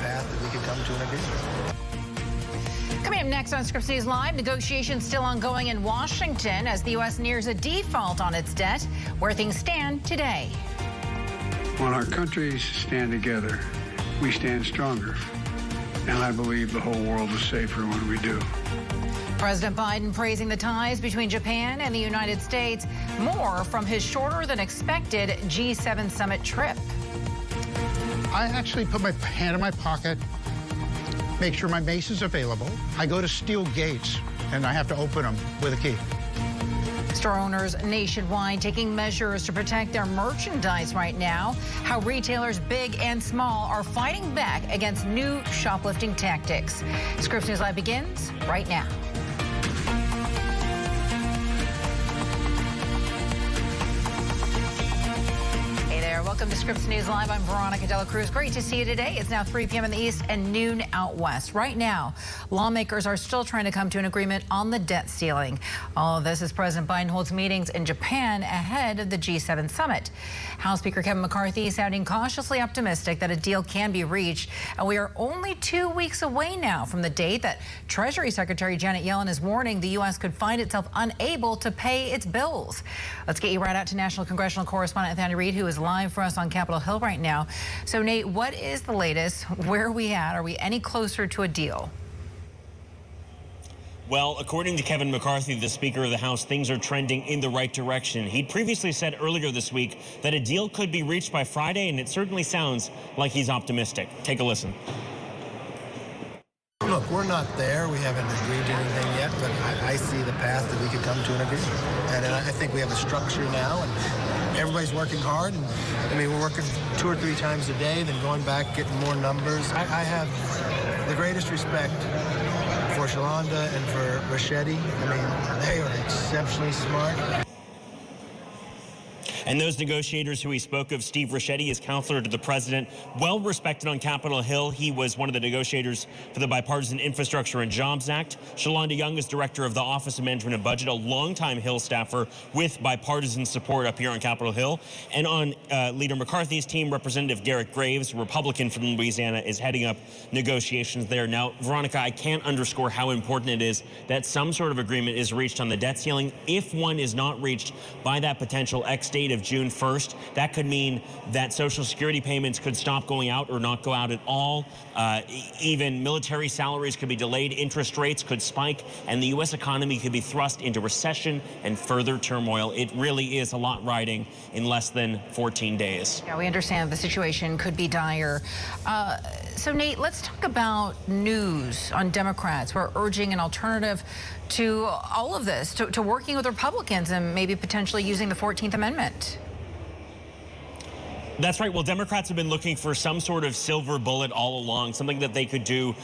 path that we could come to an agreement. Coming up next on Scripps News Live, negotiations still ongoing in Washington as the U.S. nears a default on its debt. Where things stand today. When our countries stand together, we stand stronger. And I believe the whole world is safer when we do. President Biden praising the ties between Japan and the United States. More from his shorter than expected G7 summit trip. I actually put my hand in my pocket, make sure my mace is available. I go to steel gates, and I have to open them with a key. Store owners nationwide taking measures to protect their merchandise right now. How retailers big and small are fighting back against new shoplifting tactics. Scripps News Live begins right now. Welcome to Scripps News Live. I'm Veronica De La Cruz. Great to see you today. It's now 3 p.m. in the East and noon out west. Right now, lawmakers are still trying to come to an agreement on the debt ceiling. All of this as President Biden holds meetings in Japan ahead of the G7 summit. House Speaker Kevin McCarthy sounding cautiously optimistic that a deal can be reached. And we are only 2 weeks away now from the date that Treasury Secretary Janet Yellen is warning the U.S. could find itself unable to pay its bills. Let's get you right out to national congressional correspondent Nathaniel Reed, who is live for us on Capitol Hill right now. So, Nate, what is the latest? Where are we at? Are we any closer to a deal? Well, according to Kevin McCarthy, the Speaker of the House, things are trending in the right direction. He'd previously said earlier this week that a deal could be reached by Friday, and it certainly sounds like he's optimistic. Take a listen. Look, we're not there. We haven't agreed to anything yet, but I see the path that we could come to an agreement. And I think we have a structure now, and everybody's working hard. And I mean, we're working 2 or 3 times a day, then going back, getting more numbers. I have the greatest respect for Shalonda and for Rashedi. I mean, they are exceptionally smart. And those negotiators who he spoke of, Steve Rashedi is counselor to the president, well respected on Capitol Hill. He was one of the negotiators for the Bipartisan Infrastructure and Jobs Act. Shalonda Young is director of the Office of Management and Budget, a longtime Hill staffer with bipartisan support up here on Capitol Hill. And on Leader McCarthy's team, Representative Garrett Graves, Republican from Louisiana, is heading up negotiations there. Now, Veronica, I can't underscore how important it is that some sort of agreement is reached on the debt ceiling. If one is not reached by that potential X date of June 1st, that could mean that Social Security payments could stop going out or not go out at all. Even military salaries could be delayed, interest rates could spike, and the U.S. economy could be thrust into recession and further turmoil. It really is a lot riding in less than 14 days. Yeah, we understand the situation could be dire. So, Nate, let's talk about news on Democrats who are urging an alternative to all of this, to working with Republicans and maybe potentially using the 14th Amendment. That's right. Well, Democrats have been looking for some sort of silver bullet all along, something that they could do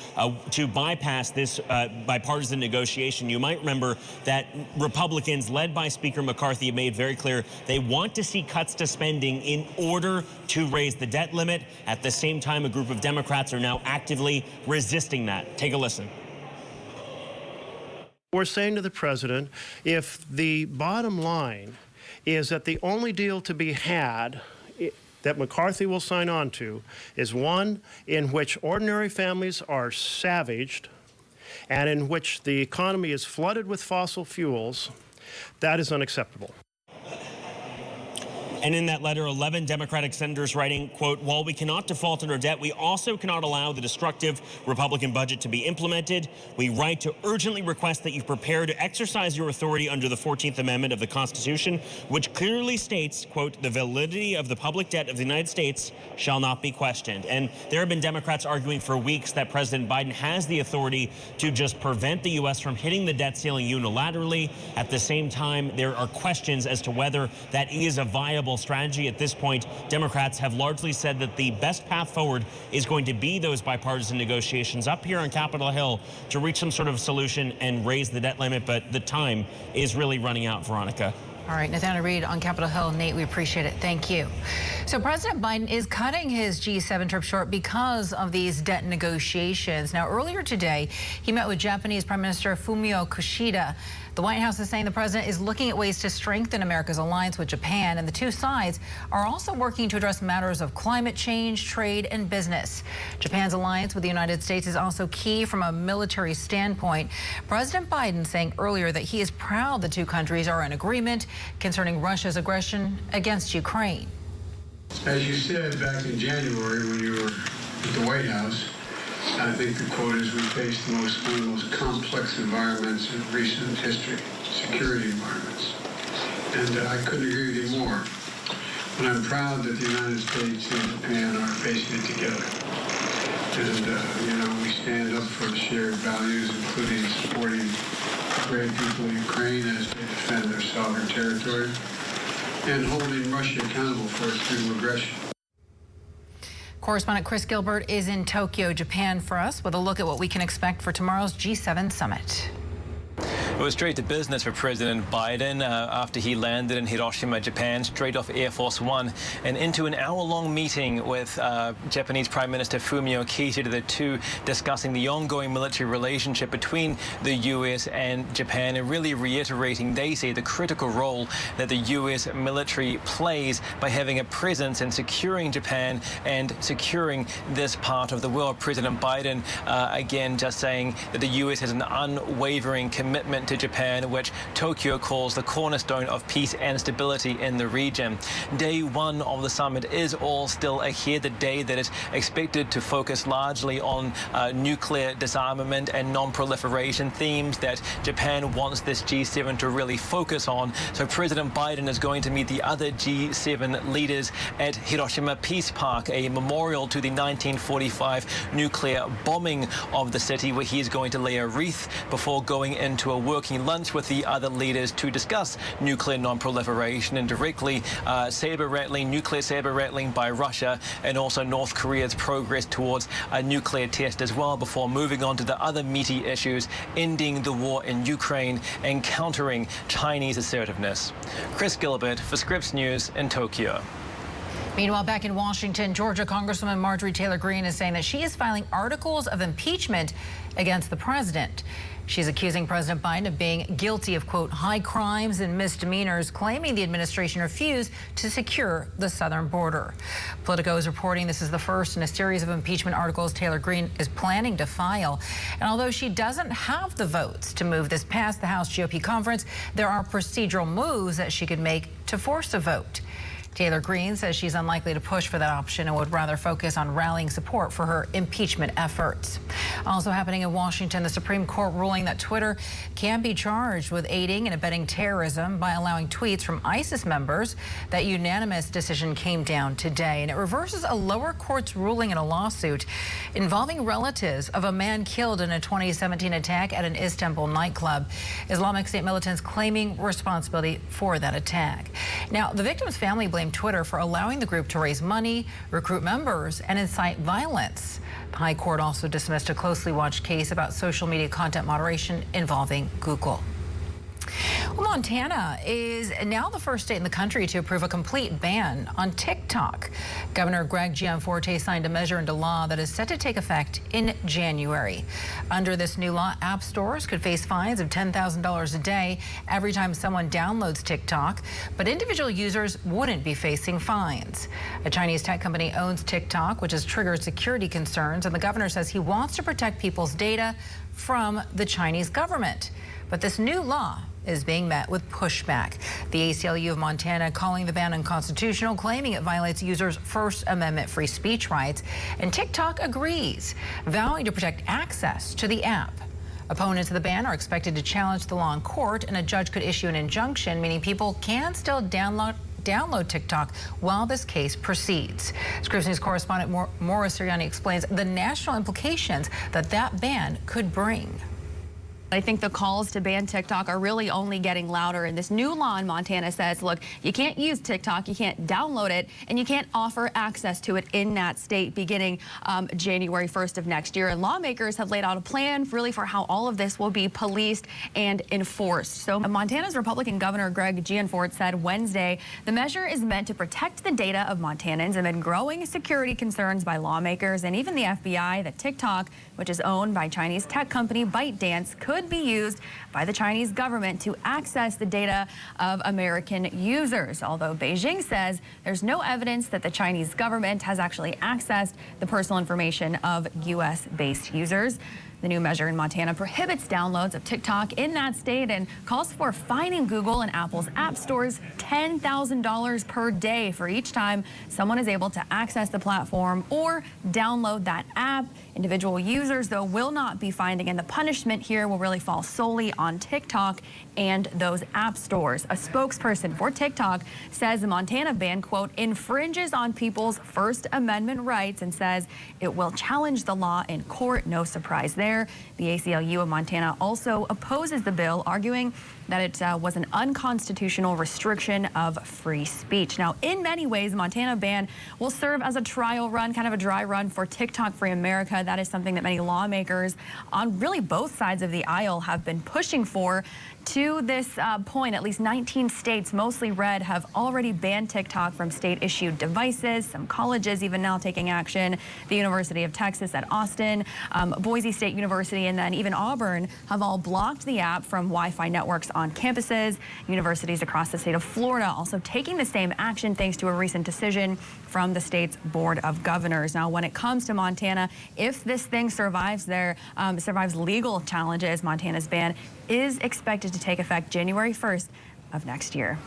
to bypass this bipartisan negotiation. You might remember that Republicans, led by Speaker McCarthy, made very clear they want to see cuts to spending in order to raise the debt limit. At the same time, a group of Democrats are now actively resisting that. Take a listen. We're saying to the president, if the bottom line is that the only deal to be had that McCarthy will sign on to is one in which ordinary families are savaged and in which the economy is flooded with fossil fuels, that is unacceptable. And in that letter, 11 Democratic senators writing, quote, while we cannot default on our debt, we also cannot allow the destructive Republican budget to be implemented. We write to urgently request that you prepare to exercise your authority under the 14th Amendment of the Constitution, which clearly states, quote, the validity of the public debt of the United States shall not be questioned. And there have been Democrats arguing for weeks that President Biden has the authority to just prevent the U.S. from hitting the debt ceiling unilaterally. At the same time, there are questions as to whether that is a viable strategy. At this point, Democrats have largely said that the best path forward is going to be those bipartisan negotiations up here on Capitol Hill to reach some sort of solution and raise the debt limit. But the time is really running out, Veronica. All right, Nathaniel Reed on Capitol Hill. Nate, we appreciate it. Thank you. So President Biden is cutting his G7 trip short because of these debt negotiations. Now, earlier today, he met with Japanese Prime Minister Fumio Kishida. The White House is saying the president is looking at ways to strengthen America's alliance with Japan, and the two sides are also working to address matters of climate change, trade, and business. Japan's alliance with the United States is also key from a military standpoint. President Biden saying earlier that he is proud the two countries are in agreement concerning Russia's aggression against Ukraine. As you said back in January when you were at the White House, I think the quote is we face one of the most complex environments in recent history, security environments. And I couldn't agree with you more. And I'm proud that the United States and Japan are facing it together. And, we stand up for shared values, including supporting the brave people of Ukraine as they defend their sovereign territory and holding Russia accountable for its brutal aggression. Correspondent Chris Gilbert is in Tokyo, Japan for us with a look at what we can expect for tomorrow's G7 summit. It was straight to business for President Biden after he landed in Hiroshima, Japan, straight off Air Force One and into an hour-long meeting with Japanese Prime Minister Fumio Kishida, the two discussing the ongoing military relationship between the U.S. and Japan and really reiterating, they say, the critical role that the U.S. military plays by having a presence in securing Japan and securing this part of the world. President Biden, again, just saying that the U.S. has an unwavering commitment to Japan, which Tokyo calls the cornerstone of peace and stability in the region. Day one of the summit is all still ahead, the day that is expected to focus largely on nuclear disarmament and non-proliferation, themes that Japan wants this G7 to really focus on. So President Biden is going to meet the other G7 leaders at Hiroshima Peace Park, a memorial to the 1945 nuclear bombing of the city, where he is going to lay a wreath before going into a working lunch with the other leaders to discuss nuclear non-proliferation and directly nuclear saber-rattling by Russia, and also North Korea's progress towards a nuclear test as well, before moving on to the other meaty issues, ending the war in Ukraine and countering Chinese assertiveness. Chris Gilbert for Scripps News in Tokyo. Meanwhile, back in Washington, Georgia Congresswoman Marjorie Taylor Greene is saying that she is filing articles of impeachment against the president. She's accusing President Biden of being guilty of, quote, high crimes and misdemeanors, claiming the administration refused to secure the southern border. Politico is reporting this is the first in a series of impeachment articles Taylor Greene is planning to file. And although she doesn't have the votes to move this past the House GOP conference, there are procedural moves that she could make to force a vote. Taylor Greene says she's unlikely to push for that option and would rather focus on rallying support for her impeachment efforts. Also happening in Washington, the Supreme Court ruling that Twitter can be charged with aiding and abetting terrorism by allowing tweets from ISIS members. That unanimous decision came down today, and it reverses a lower court's ruling in a lawsuit involving relatives of a man killed in a 2017 attack at an Istanbul nightclub. Islamic State militants claiming responsibility for that attack. Now, the victim's family blamed Twitter for allowing the group to raise money, recruit members, and incite violence. The High Court also dismissed a closely watched case about social media content moderation involving Google. Well, Montana is now the first state in the country to approve a complete ban on TikTok. Governor Greg Gianforte signed a measure into law that is set to take effect in January. Under this new law, app stores could face fines of $10,000 a day every time someone downloads TikTok, but individual users wouldn't be facing fines. A Chinese tech company owns TikTok, which has triggered security concerns, and the governor says he wants to protect people's data from the Chinese government. But this new law is being met with pushback. The ACLU of Montana calling the ban unconstitutional, claiming it violates users' First Amendment free speech rights. And TikTok agrees, vowing to protect access to the app. Opponents of the ban are expected to challenge the law in court, and a judge could issue an injunction, meaning people can still download TikTok while this case proceeds. Scripps News correspondent Morris Sirianni explains the national implications that ban could bring. I think the calls to ban TikTok are really only getting louder, and this new law in Montana says, look, you can't use TikTok, you can't download it, and you can't offer access to it in that state beginning January 1st of next year. And lawmakers have laid out a plan really for how all of this will be policed and enforced. So Montana's Republican Governor Greg Gianforte said Wednesday the measure is meant to protect the data of Montanans amid growing security concerns by lawmakers and even the FBI that TikTok, which is owned by Chinese tech company ByteDance, could could be used by the Chinese government to access the data of American users. Although Beijing says there's no evidence that the Chinese government has actually accessed the personal information of U.S.-based users. The new measure in Montana prohibits downloads of TikTok in that state and calls for fining Google and Apple's app stores $10,000 per day for each time someone is able to access the platform or download that app. Individual users, though, will not be fined, and the punishment here will really fall solely on TikTok and those app stores. A spokesperson for TikTok says the Montana ban, quote, infringes on people's First Amendment rights and says it will challenge the law in court. No surprise there. The ACLU of Montana also opposes the bill, arguing that it was an unconstitutional restriction of free speech. Now, in many ways, the Montana ban will serve as a trial run, kind of a dry run for TikTok Free America. That is something that many lawmakers on really both sides of the aisle have been pushing for. To this point, at least 19 states, mostly red, have already banned TikTok from state-issued devices. Some colleges even now taking action. The University of Texas at Austin, Boise State University, and then even Auburn have all blocked the app from Wi-Fi networks on campuses. Universities across the state of Florida also taking the same action thanks to a recent decision from the state's Board of Governors. Now, when it comes to Montana, if this thing survives legal challenges, Montana's ban is expected to take effect January 1st of next year.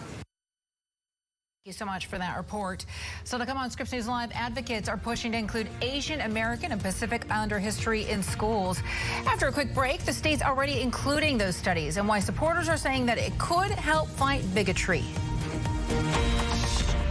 Thank you so much for that report. So to come on Scripps News Live, advocates are pushing to include Asian American and Pacific Islander history in schools. After a quick break, the state's already including those studies and why supporters are saying that it could help fight bigotry.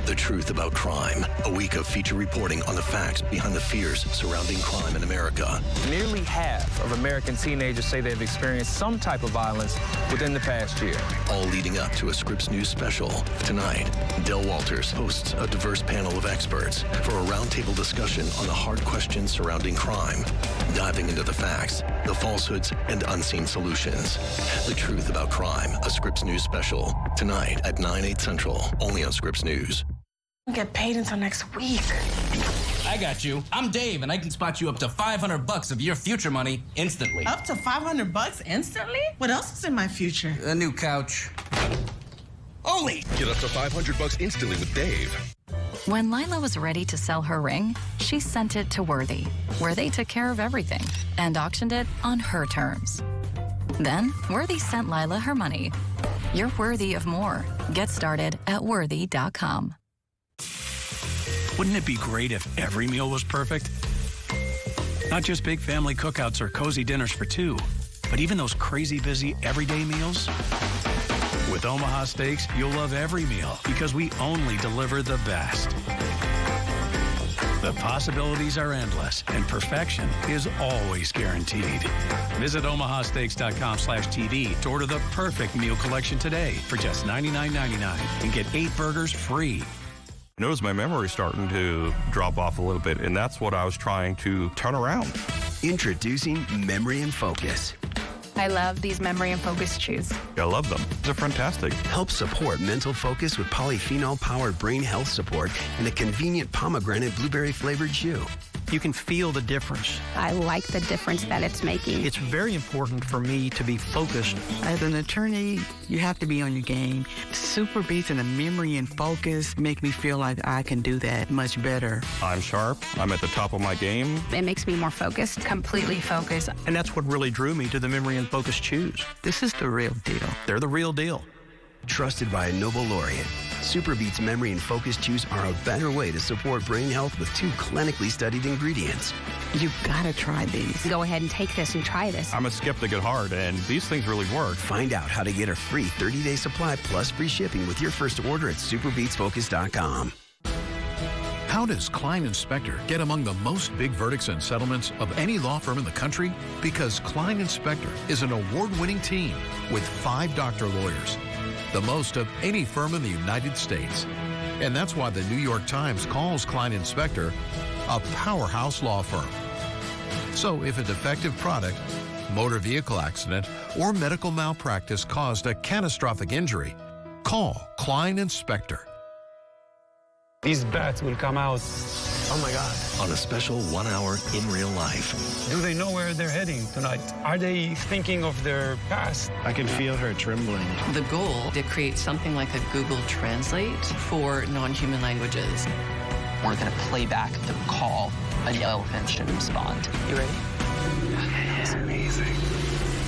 The truth about crime. A week of feature reporting on the facts behind the fears surrounding crime in America. Nearly half of American teenagers say they've experienced some type of violence within the past year. All leading up to a Scripps News special. Tonight, Del Walters hosts a diverse panel of experts for a roundtable discussion on the hard questions surrounding crime, diving into the facts, the falsehoods, and unseen solutions. The truth about crime, a Scripps News special. Tonight at 9/8 Central, only on Scripps News. Get paid until next week. I got you. I'm Dave, and I can spot you up to $500 of your future money instantly. Up to $500 instantly? What else is in my future? A new couch. Only. Get up to $500 instantly with Dave. When Lila was ready to sell her ring, she sent it to Worthy, where they took care of everything and auctioned it on her terms. Then, Worthy sent Lila her money. You're worthy of more. Get started at worthy.com. Wouldn't it be great if every meal was perfect? Not just big family cookouts or cozy dinners for two, but even those crazy busy everyday meals? With Omaha Steaks, you'll love every meal because we only deliver the best. The possibilities are endless, and perfection is always guaranteed. Visit omahasteaks.com/TV to order the perfect meal collection today for just $99.99 and get 8 burgers free. I noticed my memory starting to drop off a little bit, and that's what I was trying to turn around. Introducing Memory and Focus. I love these Memory and Focus chews. I love them. They're fantastic. Help support mental focus with polyphenol-powered brain health support and a convenient pomegranate blueberry-flavored chew. You can feel the difference. I like the difference that it's making. It's very important for me to be focused. As an attorney, you have to be on your game. Super Beats and the Memory and Focus make me feel like I can do that much better. I'm sharp. I'm at the top of my game. It makes me more focused, completely focused. And that's what really drew me to the Memory and Focus chews. This is the real deal. They're the real deal. Trusted by a Nobel laureate, Super Beats Memory and Focus chews are a better way to support brain health with 2 clinically studied ingredients. You gotta try these. Go ahead and take this and try this. I'm a skeptic at heart, and these things really work. Find out how to get a free 30-day supply plus free shipping with your first order at superbeatsfocus.com. How does Klein & Spector get among the most big verdicts and settlements of any law firm in the country? Because Klein & Spector is an award-winning team with 5 doctor lawyers, the most of any firm in the United States. And that's why the New York Times calls Klein & Spector a powerhouse law firm. So if a defective product, motor vehicle accident, or medical malpractice caused a catastrophic injury, call Klein & Spector. These bats will come out Oh my God. On a special 1 hour in real life. Do they know where they're heading tonight? Are they thinking of their past? I can feel her trembling. The goal to create something like a Google Translate for non-human languages. We're going to play back the call, and the elephant should respond. You ready? Okay, that's amazing.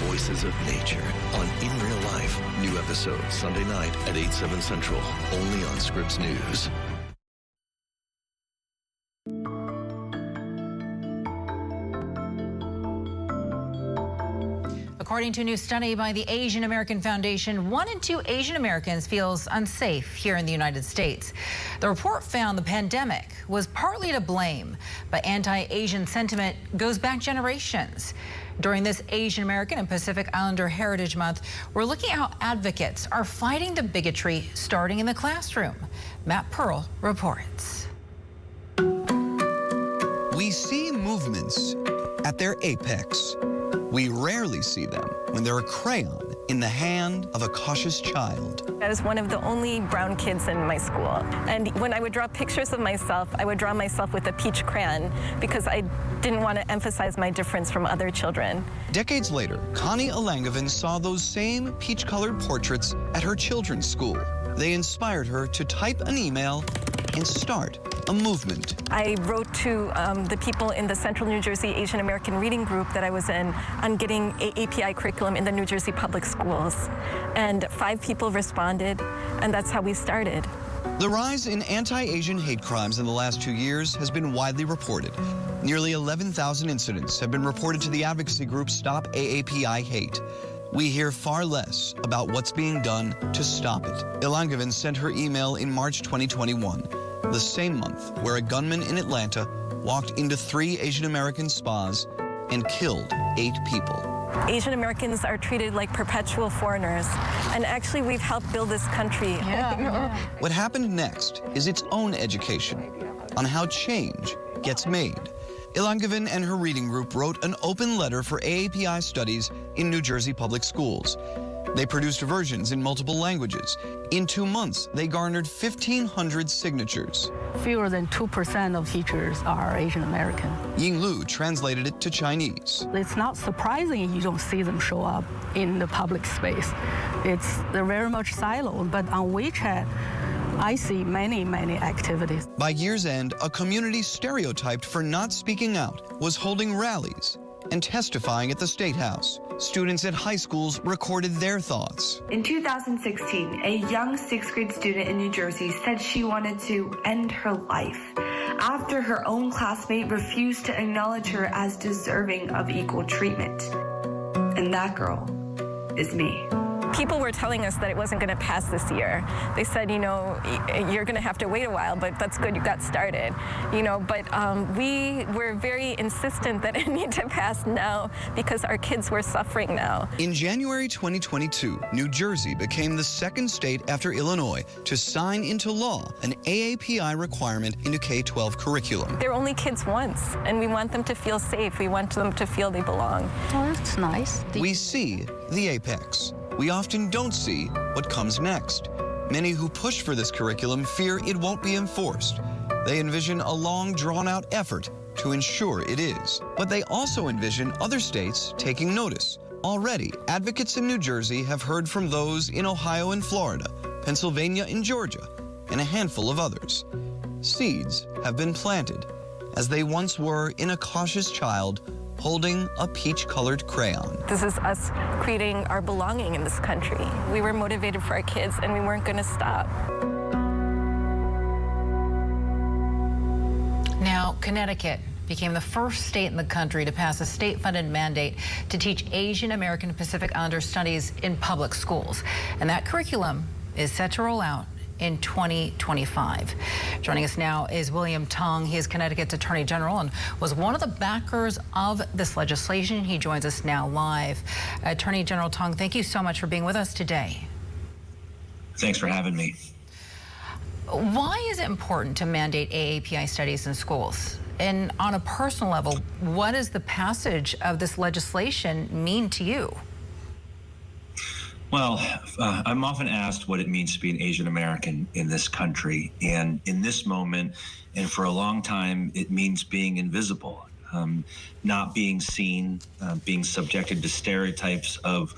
Voices of Nature on In Real Life. New episode Sunday night at 8/7 Central. Only on Scripps News. According to a new study by the Asian American Foundation, 1 in 2 Asian Americans feels unsafe here in the United States. The report found the pandemic was partly to blame, but anti-Asian sentiment goes back generations. During this Asian American and Pacific Islander Heritage Month, we're looking at how advocates are fighting the bigotry starting in the classroom. Matt Pearl reports. We see movements at their apex. We rarely see them when they're a crayon in the hand of a cautious child. I was one of the only brown kids in my school. And when I would draw pictures of myself, I would draw myself with a peach crayon because I didn't want to emphasize my difference from other children. Decades later, Connie Alangovan saw those same peach-colored portraits at her children's school. They inspired her to type an email and start a movement. I wrote to the people in the Central New Jersey Asian American Reading Group that I was in on getting API curriculum in the New Jersey public schools. And 5 people responded, and that's how we started. The rise in anti-Asian hate crimes in the last 2 years has been widely reported. Nearly 11,000 incidents have been reported to the advocacy group Stop AAPI Hate. We hear far less about what's being done to stop it. Ilangovan sent her email in March 2021, the same month where a gunman in Atlanta walked into 3 Asian American spas and killed 8 people. Asian Americans are treated like perpetual foreigners, and actually we've helped build this country. What happened next is its own education on how change gets made. Ilangovan and her reading group wrote an open letter for AAPI studies in New Jersey public schools. They produced versions in multiple languages. In 2 months, they garnered 1,500 signatures. Fewer than 2% of teachers are Asian American. Ying Lu translated it to Chinese. It's not surprising you don't see them show up in the public space. They're very much siloed, but on WeChat, I see many activities. By year's end, a community stereotyped for not speaking out was holding rallies and testifying at the State House. Students at high schools recorded their thoughts. In 2016, a young 6th grade student in New Jersey said she wanted to end her life after her own classmate refused to acknowledge her as deserving of equal treatment. And that girl is me. People were telling us that it wasn't going to pass this year. They said, you know, you're going to have to wait a while, but that's good, you got started. You know, but we were very insistent that it needed to pass now because our kids were suffering now. In January 2022, New Jersey became the 2nd state after Illinois to sign into law an AAPI requirement into K-12 curriculum. They're only kids once, and we want them to feel safe. We want them to feel they belong. Oh, that's nice. We see the apex. We often don't see what comes next. Many who push for this curriculum fear it won't be enforced. They envision a long, drawn-out effort to ensure it is. But they also envision other states taking notice. Already, advocates in New Jersey have heard from those in Ohio and Florida, Pennsylvania and Georgia, and a handful of others. Seeds have been planted, as they once were in a cautious child holding a peach-colored crayon. This is us creating our belonging in this country. We were motivated for our kids, and we weren't going to stop. Now, Connecticut became the first state in the country to pass a state-funded mandate to teach Asian American and Pacific Islander studies in public schools. And that curriculum is set to roll out in 2025. Joining us now is William Tong. He is Connecticut's Attorney General and was one of the backers of this legislation. He joins us now live. Attorney General Tong, thank you so much for being with us today. Thanks for having me. Why is it important to mandate AAPI studies in schools? And on a personal level, what does the passage of this legislation mean to you? Well, I'm often asked what it means to be an Asian American in this country. And in this moment, and for a long time, it means being invisible, not being seen, being subjected to stereotypes of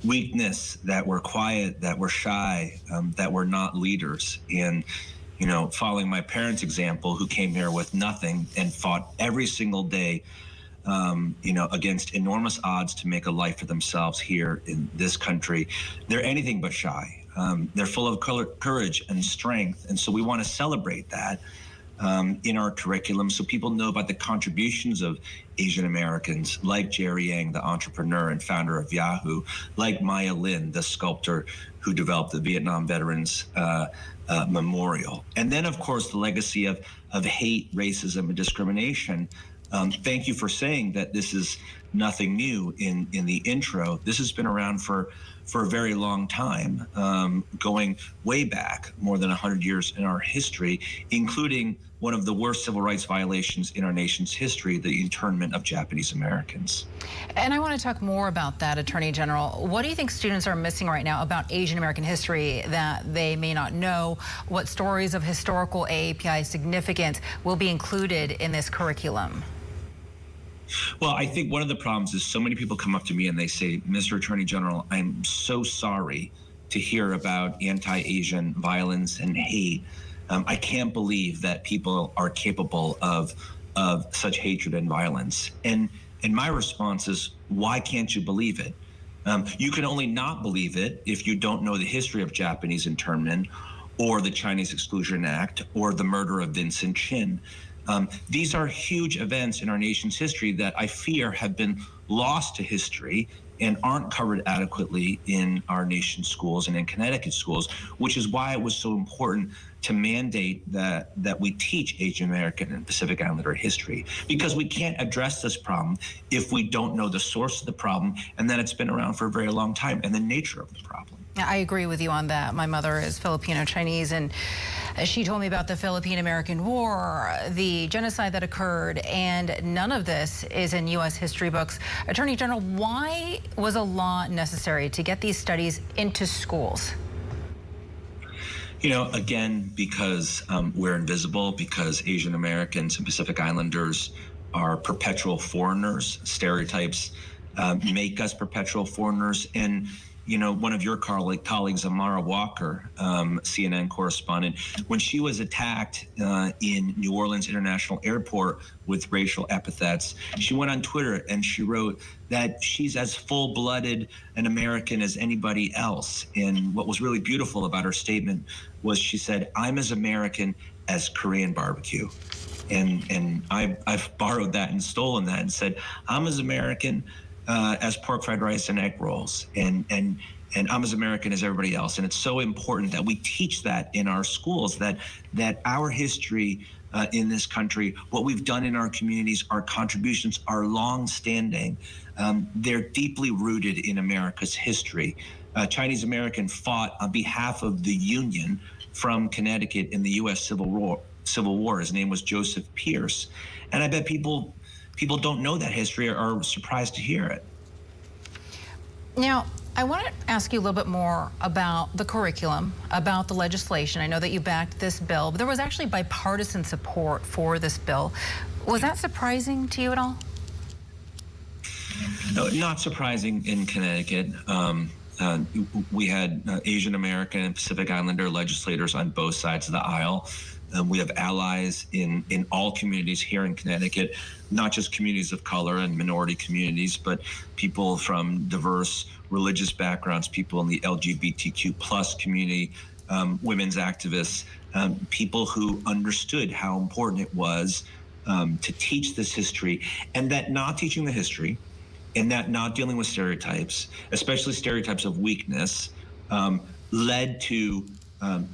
weakness, that we're quiet, that we're shy, that we're not leaders. And, you know, following my parents' example, who came here with nothing and fought every single day, you know, against enormous odds to make a life for themselves here in this country. They're anything but shy. They're full of courage and strength. And so we want to celebrate that in our curriculum so people know about the contributions of Asian Americans, like Jerry Yang, the entrepreneur and founder of Yahoo, like Maya Lin, the sculptor who developed the Vietnam Veterans Memorial. And then, of course, the legacy of hate, racism, and discrimination. Thank you for saying that this is nothing new in the intro. This has been around for a very long time, going way back, more than 100 years in our history, including one of the worst civil rights violations in our nation's history, the internment of Japanese Americans. And I want to talk more about that, Attorney General. What do you think students are missing right now about Asian American history that they may not know? What stories of historical AAPI significance will be included in this curriculum? Well, I think one of the problems is so many people come up to me and they say, Mr. Attorney General, I'm so sorry to hear about anti-Asian violence and hate. I can't believe that people are capable of such hatred and violence. And my response is, why can't you believe it? You can only not believe it if you don't know the history of Japanese internment or the Chinese Exclusion Act or the murder of Vincent Chin. These are huge events in our nation's history that I fear have been lost to history and aren't covered adequately in our nation's schools and in Connecticut schools, which is why it was so important to mandate that we teach Asian American and Pacific Islander history, because we can't address this problem if we don't know the source of the problem and that it's been around for a very long time and the nature of the problem. I agree with you on that. My mother is Filipino-Chinese, and she told me about the Philippine-American War, the genocide that occurred, and none of this is in U.S. history books. Attorney General, why was a law necessary to get these studies into schools? You know, again, because we're invisible, because Asian Americans and Pacific Islanders are perpetual foreigners. Stereotypes make us perpetual foreigners. And you know, one of your colleagues, Amara Walker, CNN correspondent, when she was attacked in New Orleans International Airport with racial epithets, she went on Twitter and she wrote that she's as full-blooded an American as anybody else. And what was really beautiful about her statement was she said, I'm as American as Korean barbecue. And I've borrowed that and stolen that and said, I'm as American as pork fried rice and egg rolls, and I'm as American as everybody else. And it's so important that we teach that in our schools, that our history in this country, what we've done in our communities, our contributions are long-standing. They're deeply rooted in America's history. Chinese American fought on behalf of the Union from Connecticut in the U.S. Civil War. His name was Joseph Pierce, and I bet people don't know that history or are surprised to hear it. Now, I want to ask you a little bit more about the curriculum, about the legislation. I know that you backed this bill, but there was actually bipartisan support for this bill. Was that surprising to you at all? No, not surprising in Connecticut. We had Asian American and Pacific Islander legislators on both sides of the aisle. We have allies in all communities here in Connecticut, not just communities of color and minority communities, but people from diverse religious backgrounds, people in the LGBTQ plus community, women's activists, people who understood how important it was to teach this history, and that not teaching the history and that not dealing with stereotypes, especially stereotypes of weakness, led to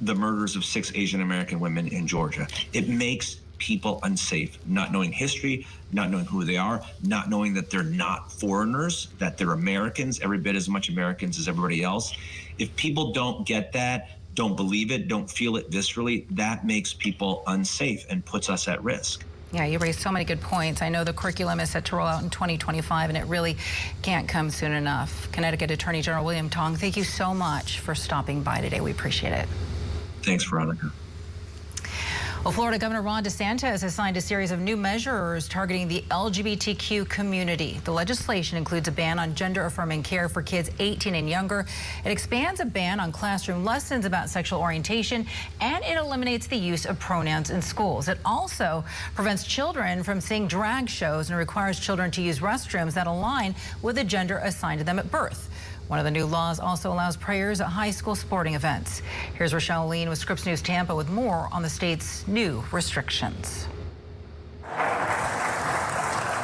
the murders of 6 Asian American women in Georgia. It makes people unsafe, not knowing history, not knowing who they are, not knowing that they're not foreigners, that they're Americans, every bit as much Americans as everybody else. If people don't get that, don't believe it, don't feel it viscerally, that makes people unsafe and puts us at risk. Yeah, you raised so many good points. I know the curriculum is set to roll out in 2025, and it really can't come soon enough. Connecticut Attorney General William Tong, thank you so much for stopping by today. We appreciate it. Thanks, Veronica. Well, Florida Governor Ron DeSantis has signed a series of new measures targeting the LGBTQ community. The legislation includes a ban on gender-affirming care for kids 18 and younger. It expands a ban on classroom lessons about sexual orientation, and it eliminates the use of pronouns in schools. It also prevents children from seeing drag shows and requires children to use restrooms that align with the gender assigned to them at birth. One of the new laws also allows prayers at high school sporting events. Here's Rochelle Lean with Scripps News Tampa with more on the state's new restrictions.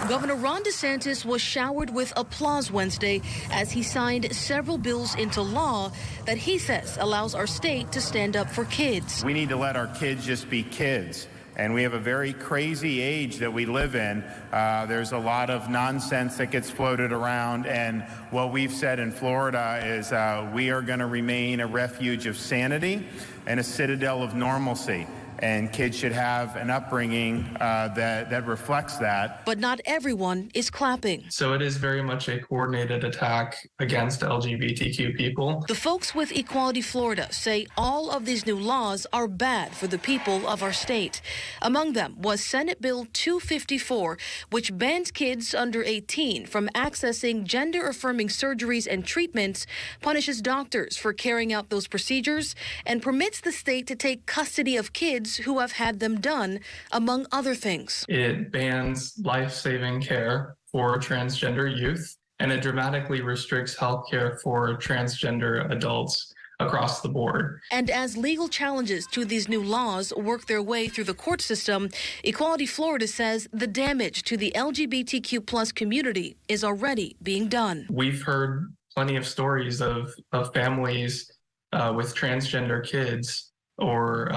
Governor Ron DeSantis was showered with applause Wednesday as he signed several bills into law that he says allows our state to stand up for kids. We need to let our kids just be kids. And we have a very crazy age that we live in. There's a lot of nonsense that gets floated around. And what we've said in Florida is we are going to remain a refuge of sanity and a citadel of normalcy. And kids should have an upbringing that reflects that. But not everyone is clapping. So it is very much a coordinated attack against LGBTQ people. The folks with Equality Florida say all of these new laws are bad for the people of our state. Among them was Senate Bill 254, which bans kids under 18 from accessing gender-affirming surgeries and treatments, punishes doctors for carrying out those procedures, and permits the state to take custody of kids who have had them done, among other things. It bans life-saving care for transgender youth, and it dramatically restricts health care for transgender adults across the board. And as legal challenges to these new laws work their way through the court system, Equality Florida says the damage to the LGBTQ plus community is already being done. We've heard plenty of stories of families with transgender kids or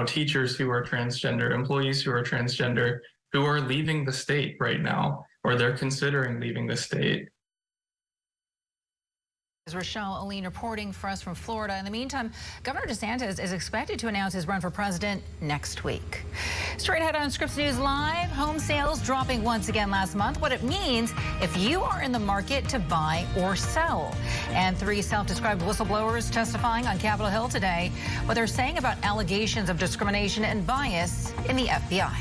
teachers who are transgender, employees who are transgender, who are leaving the state right now, or they're considering leaving the state. Rochelle Aline reporting for us from Florida. In the meantime, Governor DeSantis is expected to announce his run for president next week. Straight ahead on Scripps News Live, home sales dropping once again last month. What it means if you are in the market to buy or sell. And 3 self-described whistleblowers testifying on Capitol Hill today, what they're saying about allegations of discrimination and bias in the FBI.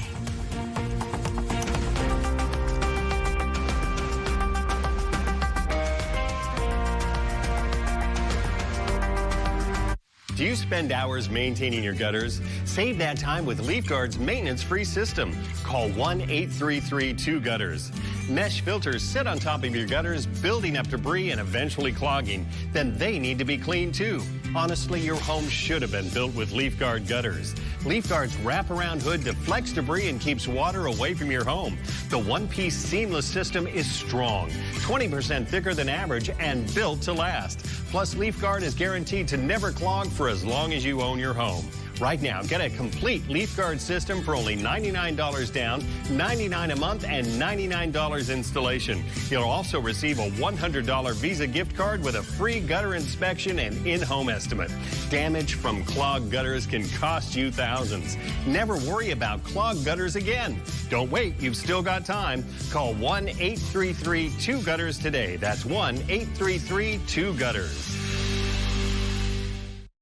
Do you spend hours maintaining your gutters? Save that time with LeafGuard's maintenance-free system. Call 1-833-2-GUTTERS. Mesh filters sit on top of your gutters, building up debris and eventually clogging. Then they need to be cleaned too. Honestly, your home should have been built with LeafGuard gutters. LeafGuard's wraparound hood deflects debris and keeps water away from your home. The one-piece seamless system is strong, 20% thicker than average, and built to last. Plus, LeafGuard is guaranteed to never clog for as long as you own your home. Right now, get a complete LeafGuard system for only $99 down, $99 a month, and $99 installation. You'll also receive a $100 Visa gift card with a free gutter inspection and in-home estimate. Damage from clogged gutters can cost you thousands. Never worry about clogged gutters again. Don't wait, you've still got time. Call 1-833-2-GUTTERS today. That's 1-833-2-GUTTERS.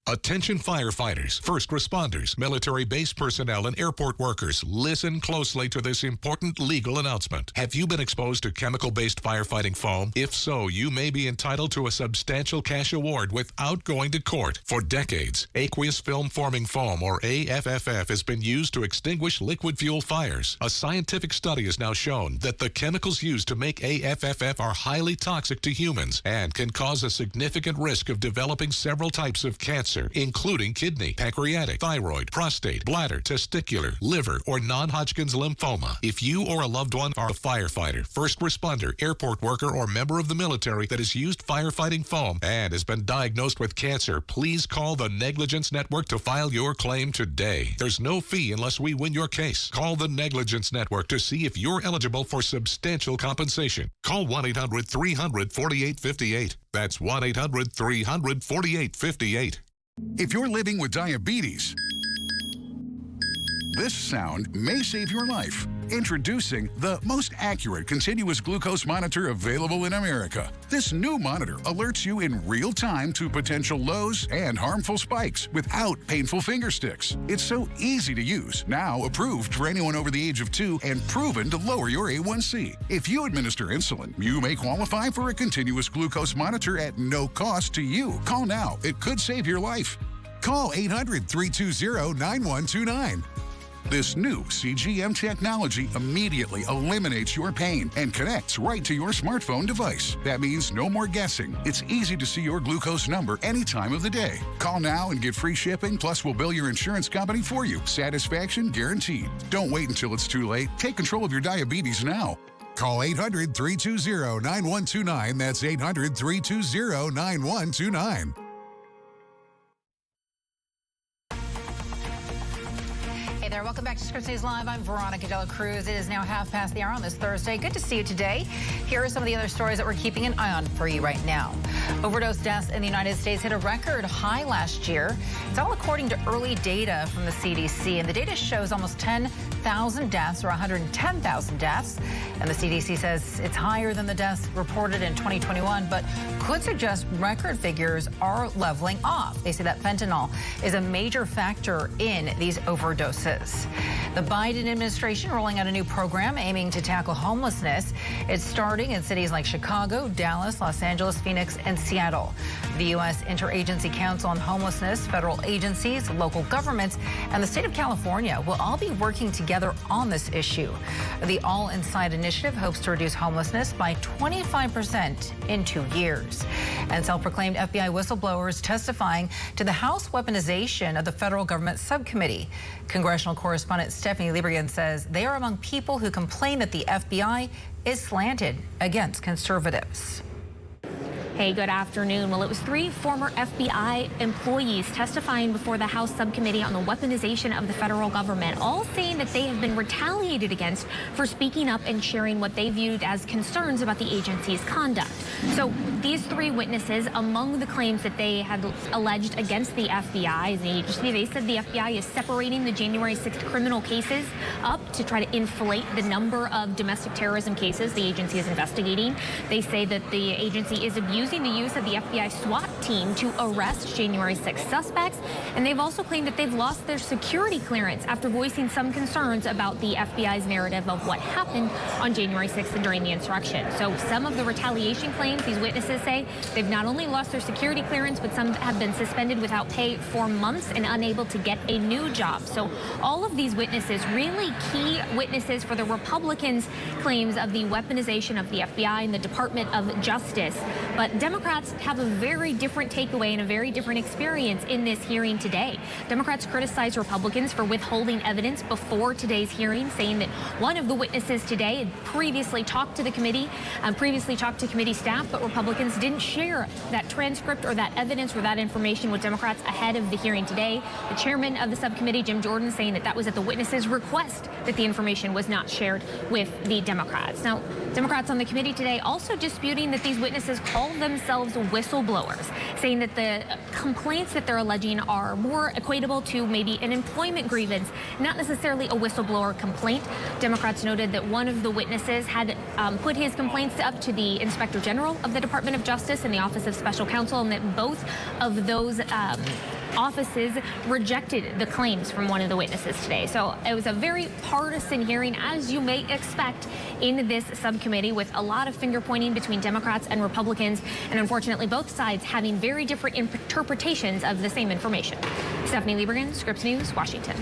Attention firefighters, first responders, military base personnel, and airport workers, listen closely to this important legal announcement. Have you been exposed to chemical-based firefighting foam? If so, you may be entitled to a substantial cash award without going to court. For decades, aqueous film-forming foam, or AFFF, has been used to extinguish liquid fuel fires. A scientific study has now shown that the chemicals used to make AFFF are highly toxic to humans and can cause a significant risk of developing several types of cancer, including kidney, pancreatic, thyroid, prostate, bladder, testicular, liver, or non-Hodgkin's lymphoma. If you or a loved one are a firefighter, first responder, airport worker, or member of the military that has used firefighting foam and has been diagnosed with cancer, please call the Negligence Network to file your claim today. There's no fee unless we win your case. Call the Negligence Network to see if you're eligible for substantial compensation. Call 1-800-300-4858. That's 1-800-300-4858. If you're living with diabetes, This sound may save your life. Introducing the most accurate continuous glucose monitor available in America. This new monitor alerts you in real time to potential lows and harmful spikes without painful finger sticks. It's so easy to use, now approved for anyone over the age of 2 and proven to lower your A1C. If you administer insulin, you may qualify for a continuous glucose monitor at no cost to you. Call now. It could save your life. Call 800-320-9129. This new CGM technology immediately eliminates your pain and connects right to your smartphone device. That means no more guessing. It's easy to see your glucose number any time of the day. Call now and get free shipping, plus we'll bill your insurance company for you. Satisfaction guaranteed. Don't wait until it's too late. Take control of your diabetes now. Call 800-320-9129. That's 800-320-9129. Hey there, welcome back to Scripps News Live. I'm Veronica De La Cruz. It is now 5:30 on this Thursday. Good to see you today. Here are some of the other stories that we're keeping an eye on for you right now. Overdose deaths in the United States hit a record high last year. It's all according to early data from the CDC, and the data shows almost 10,000 deaths or 110,000 deaths. And the CDC says it's higher than the deaths reported in 2021, but could suggest record figures are leveling off. They say that fentanyl is a major factor in these overdoses. The Biden administration rolling out a new program aiming to tackle homelessness. It's starting in cities like Chicago, Dallas, Los Angeles, Phoenix, and Seattle. The U.S. Interagency Council on Homelessness, federal agencies, local governments, and the state of California will all be working together on this issue. The All Inside initiative hopes to reduce homelessness by 25% in 2 years. And self-proclaimed FBI whistleblowers testifying to the House weaponization of the federal government subcommittee. Congressional correspondent Stephanie Lieberman says they are among people who complain that the FBI is slanted against conservatives. Hey, good afternoon. Well, it was 3 former FBI employees testifying before the House subcommittee on the weaponization of the federal government, all saying that they have been retaliated against for speaking up and sharing what they viewed as concerns about the agency's conduct. So these 3 witnesses, among the claims that they had alleged against the FBI as an agency, they said the FBI is separating the January 6th criminal cases up to try to inflate the number of domestic terrorism cases the agency is investigating. They say that the agency is abusing the use of the FBI SWAT team to arrest January 6 suspects, and they've also claimed that they've lost their security clearance after voicing some concerns about the FBI's narrative of what happened on January 6th and during the insurrection. So some of the retaliation claims, these witnesses say they've not only lost their security clearance, but some have been suspended without pay for months and unable to get a new job. So all of these witnesses, really key witnesses for the Republicans' claims of the weaponization of the FBI and the Department of Justice. But Democrats have a very different takeaway and a very different experience in this hearing today. Democrats criticized Republicans for withholding evidence before today's hearing, saying that one of the witnesses today had previously talked to the committee, previously talked to committee staff, but Republicans didn't share that transcript or that evidence or that information with Democrats ahead of the hearing today. The chairman of the subcommittee, Jim Jordan, saying that that was at the witnesses' request that the information was not shared with the Democrats. Now, Democrats on the committee today also disputing that these witnesses call themselves whistleblowers, saying that the complaints that they're alleging are more equatable to maybe an employment grievance, not necessarily a whistleblower complaint. Democrats noted that one of the witnesses had put his complaints up to the Inspector General of the Department of Justice and the Office of Special Counsel, and that both of those offices rejected the claims from one of the witnesses today. So it was a very partisan hearing, as you may expect in this subcommittee, with a lot of finger pointing between Democrats and Republicans, and unfortunately both sides having very different interpretations of the same information. Stephanie Lieberman, Scripps News, Washington.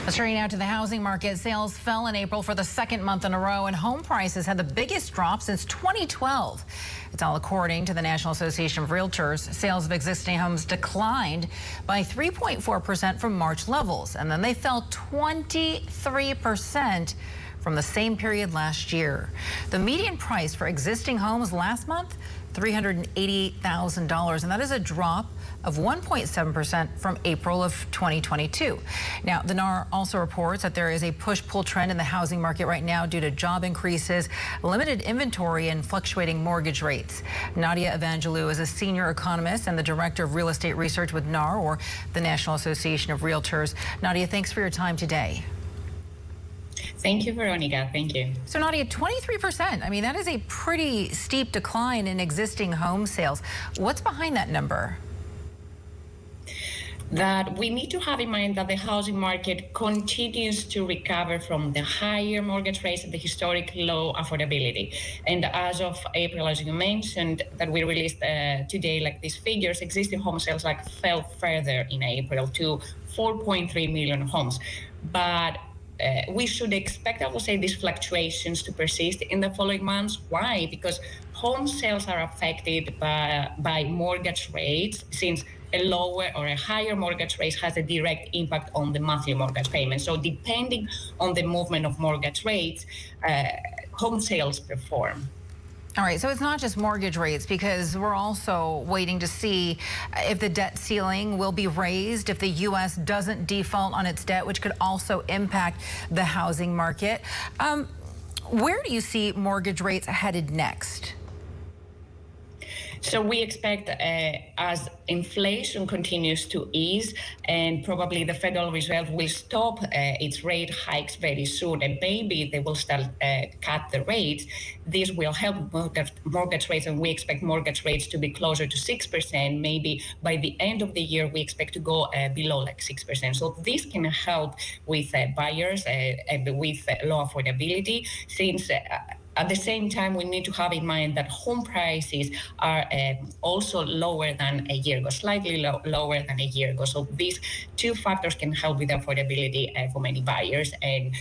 Let's turn now to the housing market. Sales fell in April for the 2nd month in a row, and home prices had the biggest drop since 2012. It's all according to the National Association of Realtors. Sales of existing homes declined by 3.4% from March levels, and then they fell 23% from the same period last year. The median price for existing homes last month, $388,000, and that is a drop of 1.7% from April of 2022. Now, the NAR also reports that there is a push-pull trend in the housing market right now due to job increases, limited inventory, and fluctuating mortgage rates. Nadia Evangelou is a senior economist and the director of real estate research with NAR, or the National Association of Realtors. Nadia, thanks for your time today. Thank you, Veronica. Thank you. So Nadia, 23%. I mean, that is a pretty steep decline in existing home sales. What's behind that number? That we need to have in mind that the housing market continues to recover from the higher mortgage rates and the historic low affordability. And as of April, as you mentioned, that we released today, like these figures, existing home sales like fell further in April to 4.3 million homes. But we should expect, I will say, these fluctuations to persist in the following months. Why? Because home sales are affected by mortgage rates, since a lower or a higher mortgage rate has a direct impact on the monthly mortgage payment. So depending on the movement of mortgage rates, home sales perform. All right, so it's not just mortgage rates, because we're also waiting to see if the debt ceiling will be raised, if the U.S. doesn't default on its debt, which could also impact the housing market. Where do you see mortgage rates headed next? So we expect as inflation continues to ease, and probably the Federal Reserve will stop its rate hikes very soon, and maybe they will start cut the rates. This will help mortgage rates, and we expect mortgage rates to be closer to 6%. Maybe by the end of the year, we expect to go below like 6%. So this can help with buyers and with low affordability, since at the same time, we need to have in mind that home prices are also lower than a year ago, slightly lower than a year ago. So these two factors can help with affordability for many buyers and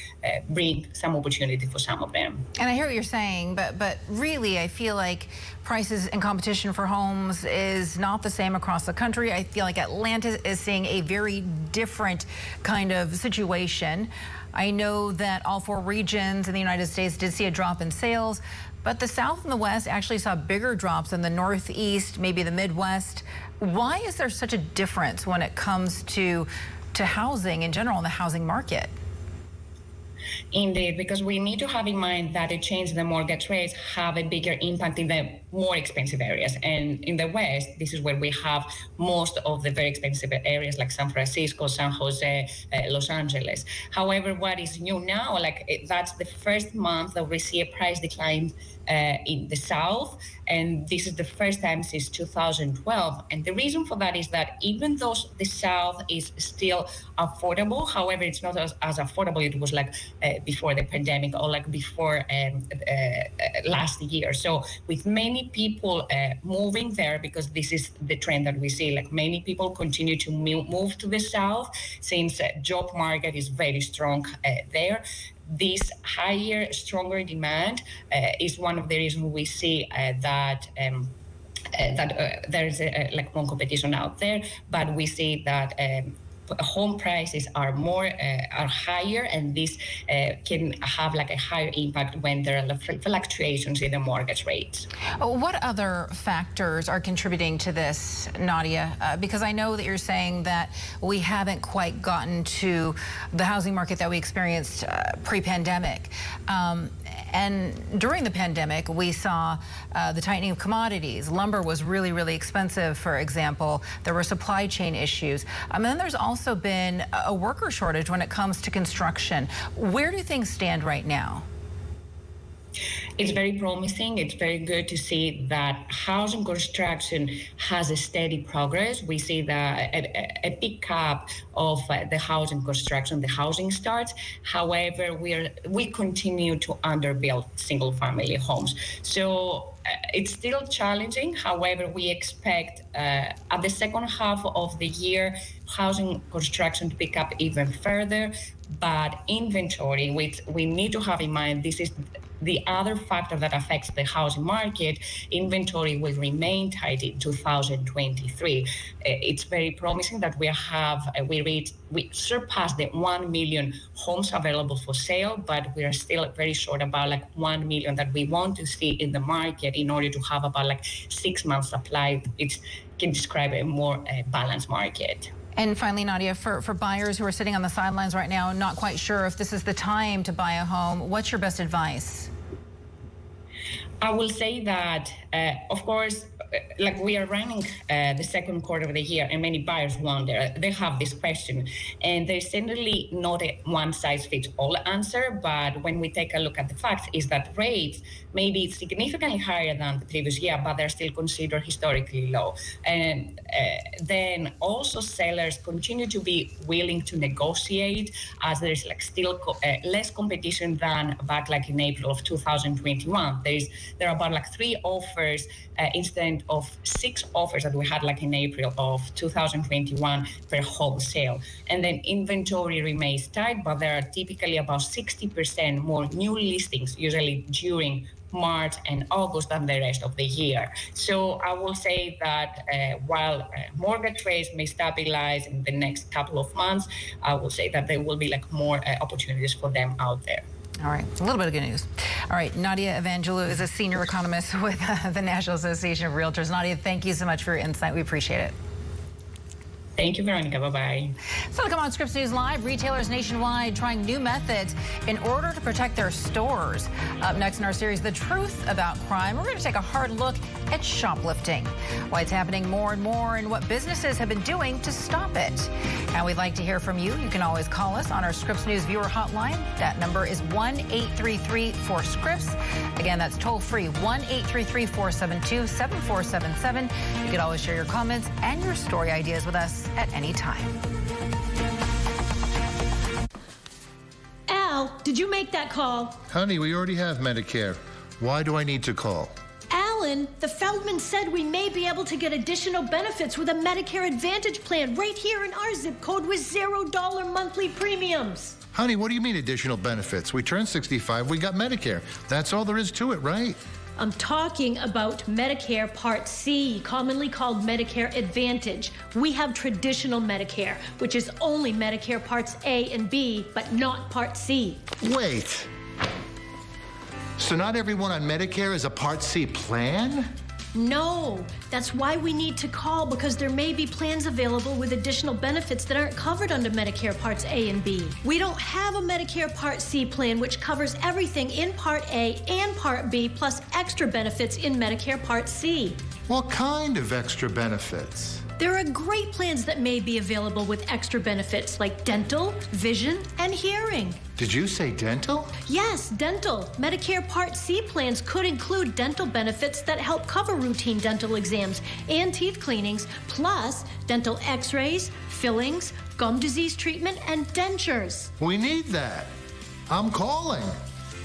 bring some opportunity for some of them. And I hear what you're saying, but really, I feel like prices and competition for homes is not the same across the country. I feel like Atlanta is seeing a very different kind of situation. I know that all 4 regions in the United States did see a drop in sales, but the South and the West actually saw bigger drops than the Northeast, maybe the Midwest. Why is there such a difference when it comes to housing in general, in the housing market? Indeed, because we need to have in mind that a change in the mortgage rates have a bigger impact in the more expensive areas. And in the West, this is where we have most of the very expensive areas like San Francisco, San Jose, Los Angeles. However, what is new now, that's the first month that we see a price decline in the South, and this is the first time since 2012. And the reason for that is that even though the South is still affordable, however, it's not as affordable it was like before the pandemic or like before last year. So with many people moving there, because this is the trend that we see, like many people continue to move to the South since job market is very strong there. This higher, stronger demand is one of the reasons we see that there is like more competition out there. But we see that home prices are higher, and this can have like a higher impact when there are fluctuations in the mortgage rates. What other factors are contributing to this, Nadia? Because I know that you're saying that we haven't quite gotten to the housing market that we experienced pre-pandemic. And during the pandemic, we saw the tightening of commodities. Lumber was really, really expensive, for example. There were supply chain issues. And then there's also been a worker shortage when it comes to construction. Where do things stand right now? It's very promising. It's very good to see that housing construction has a steady progress. We see a pickup of the housing construction, the housing starts. However, we continue to underbuild single-family homes. So it's still challenging. However, we expect at the second half of the year, housing construction to pick up even further. But inventory, which we need to have in mind, this is the other factor that affects the housing market. Inventory will remain tight in 2023. It's very promising that we surpassed the 1 million homes available for sale, but we are still very short about like 1 million that we want to see in the market in order to have about like 6 months supply. It can describe a more balanced market. And finally, Nadia, for buyers who are sitting on the sidelines right now, not quite sure if this is the time to buy a home, what's your best advice? I will say that, of course, like we are running the second quarter of the year, and many buyers wonder, they have this question, and there's certainly not a one-size-fits-all answer, but when we take a look at the facts, is that rates may be significantly higher than the previous year, but they're still considered historically low. And then also sellers continue to be willing to negotiate, as there's like still less competition than back like in April of 2021. There are about like 3 offers instead of 6 offers that we had like in April of 2021 per wholesale. And then inventory remains tight, but there are typically about 60% more new listings, usually during March and August than the rest of the year. So I will say that while mortgage rates may stabilize in the next couple of months, I will say that there will be like more opportunities for them out there. All right, a little bit of good news. All right, Nadia Evangelou is a senior economist with the National Association of Realtors. Nadia, thank you so much for your insight. We appreciate it. Thank you, Veronica. Bye-bye. So to come on Scripps News Live, retailers nationwide trying new methods in order to protect their stores. Up next in our series, The Truth About Crime, we're going to take a hard look at shoplifting, why it's happening more and more, and what businesses have been doing to stop it. And we'd like to hear from you. You can always call us on our Scripps News viewer hotline. That number is 1-833-4-SCRIPPS. Again, that's toll-free, 1-833-472-7477. You can always share your comments and your story ideas with us at any time. Al, did you make that call? Honey, we already have Medicare. Why do I need to call? Alan, the Feldman said we may be able to get additional benefits with a Medicare Advantage plan right here in our zip code with $0 monthly premiums. Honey, what do you mean additional benefits? We turned 65, we got Medicare. That's all there is to it, right? I'm talking about Medicare Part C, commonly called Medicare Advantage. We have traditional Medicare, which is only Medicare Parts A and B, but not Part C. Wait. So not everyone on Medicare is a Part C plan? No, that's why we need to call, because there may be plans available with additional benefits that aren't covered under Medicare Parts A and B. We don't have a Medicare Part C plan which covers everything in Part A and Part B, plus extra benefits in Medicare Part C. What kind of extra benefits? There are great plans that may be available with extra benefits like dental, vision, and hearing. Did you say dental? Yes, dental. Medicare Part C plans could include dental benefits that help cover routine dental exams and teeth cleanings, plus dental x-rays, fillings, gum disease treatment, and dentures. We need that. I'm calling.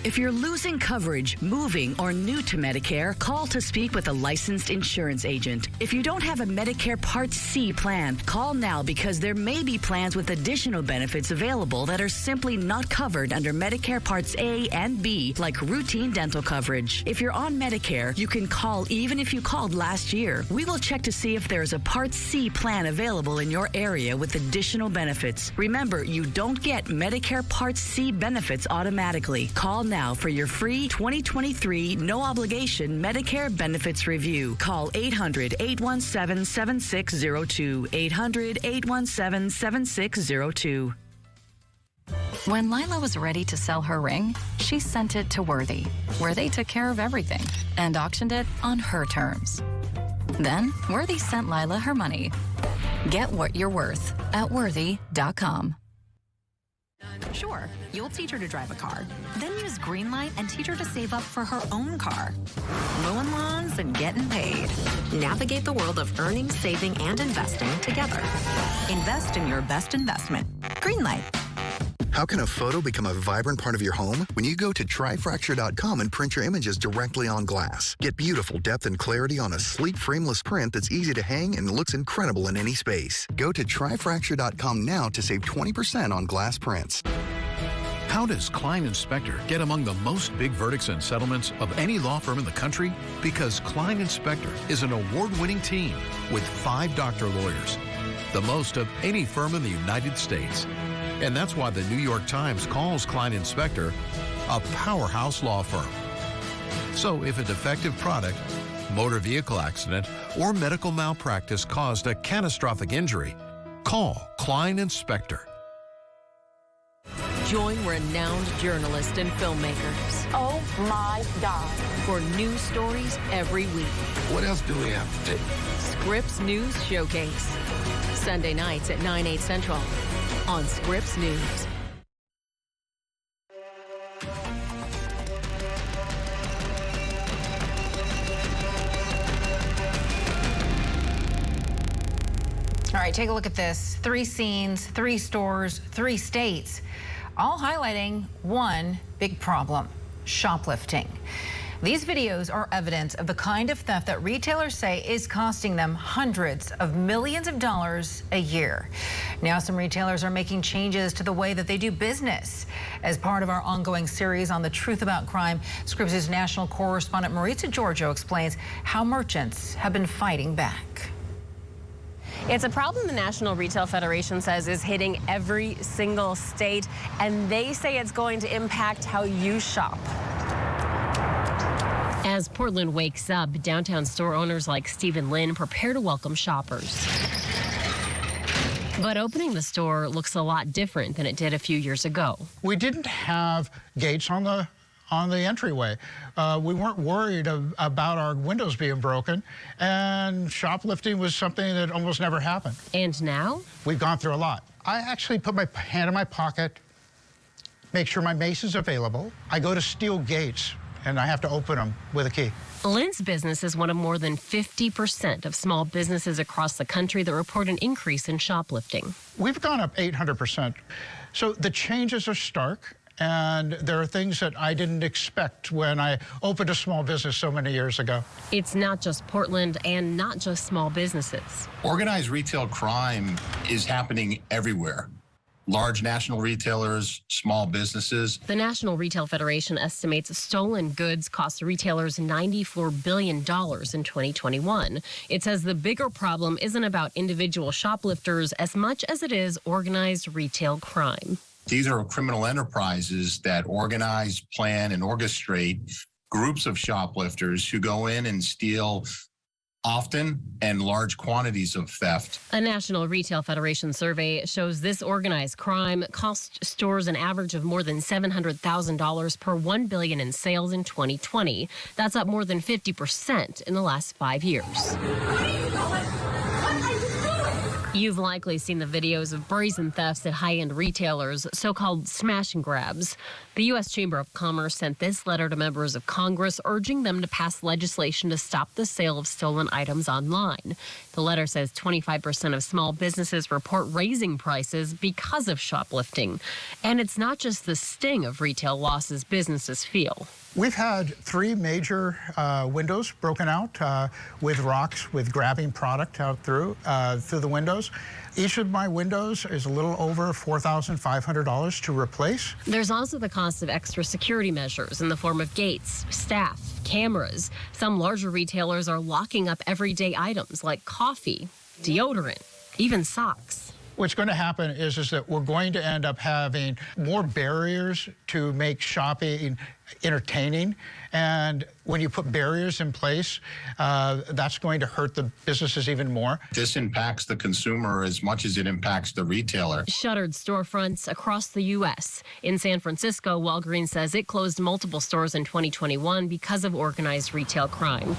If you're losing coverage, moving, or new to Medicare, call to speak with a licensed insurance agent. If you don't have a Medicare Part C plan, call now, because there may be plans with additional benefits available that are simply not covered under Medicare Parts A and B, like routine dental coverage. If you're on Medicare, you can call even if you called last year. We will check to see if there's a Part C plan available in your area with additional benefits. Remember, you don't get Medicare Part C benefits automatically. Call now for your free 2023 no-obligation Medicare benefits review. Call 800-817-7602. 800-817-7602. When Lila was ready to sell her ring, she sent it to Worthy, where they took care of everything and auctioned it on her terms. Then, Worthy sent Lila her money. Get what you're worth at Worthy.com. Sure, you'll teach her to drive a car. Then use Greenlight and teach her to save up for her own car. Mowing lawns and getting paid. Navigate the world of earning, saving, and investing together. Invest in your best investment. Greenlight. How can a photo become a vibrant part of your home? When you go to tryfracture.com and print your images directly on glass. Get beautiful depth and clarity on a sleek, frameless print that's easy to hang and looks incredible in any space. Go to tryfracture.com now to save 20% on glass prints. How does Klein Inspector get among the most big verdicts and settlements of any law firm in the country? Because Klein Inspector is an award-winning team with 5 doctor lawyers, the most of any firm in the United States. And that's why the New York Times calls Klein Inspector a powerhouse law firm. So if a defective product, motor vehicle accident, or medical malpractice caused a catastrophic injury, call Klein Inspector. Join renowned journalists and filmmakers. Oh my God. For news stories every week. What else do we have to take? Scripps News Showcase. Sunday nights at 9/8 Central on Scripps News. All right, take a look at this. 3 scenes, 3 stores, 3 states, all highlighting one big problem: shoplifting. These videos are evidence of the kind of theft that retailers say is costing them hundreds of millions of dollars a year. Now some retailers are making changes to the way that they do business. As part of our ongoing series on the truth about crime, Scripps' national correspondent Maritza Giorgio explains how merchants have been fighting back. It's a problem the National Retail Federation says is hitting every single state, and they say it's going to impact how you shop. As Portland wakes up, downtown store owners like Stephen Lynn prepare to welcome shoppers. But opening the store looks a lot different than it did a few years ago. We didn't have gates on the entryway. We weren't worried about our windows being broken, and shoplifting was something that almost never happened. And now? We've gone through a lot. I actually put my hand in my pocket, make sure my mace is available. I go to steel gates, and I have to open them with a key. Lynn's business is one of more than 50% of small businesses across the country that report an increase in shoplifting. We've gone up 800%. So the changes are stark. And there are things that I didn't expect when I opened a small business so many years ago. It's not just Portland and not just small businesses. Organized retail crime is happening everywhere. Large national retailers, small businesses. The National Retail Federation estimates stolen goods cost retailers $94 billion in 2021. It says the bigger problem isn't about individual shoplifters as much as it is organized retail crime. These are criminal enterprises that organize, plan, and orchestrate groups of shoplifters who go in and steal often and large quantities of theft. A National Retail Federation survey shows this organized crime cost stores an average of more than $700,000 per $1 billion in sales in 2020. That's up more than 50% in the last 5 years. You've likely seen the videos of brazen thefts at high-end retailers, so-called smash and grabs. The U.S. Chamber of Commerce sent this letter to members of Congress urging them to pass legislation to stop the sale of stolen items online. The letter says 25% of small businesses report raising prices because of shoplifting. And it's not just the sting of retail losses businesses feel. We've had 3 major windows broken out with rocks, with grabbing product out through the windows. Each of my windows is a little over $4,500 to replace. There's also the cost of extra security measures in the form of gates, staff, cameras. Some larger retailers are locking up everyday items like coffee, deodorant, even socks. What's going to happen is that we're going to end up having more barriers to make shopping entertaining. And when you put barriers in place, that's going to hurt the businesses even more. This impacts the consumer as much as it impacts the retailer. Shuttered storefronts across the U.S. In San Francisco, Walgreens says it closed multiple stores in 2021 because of organized retail crime.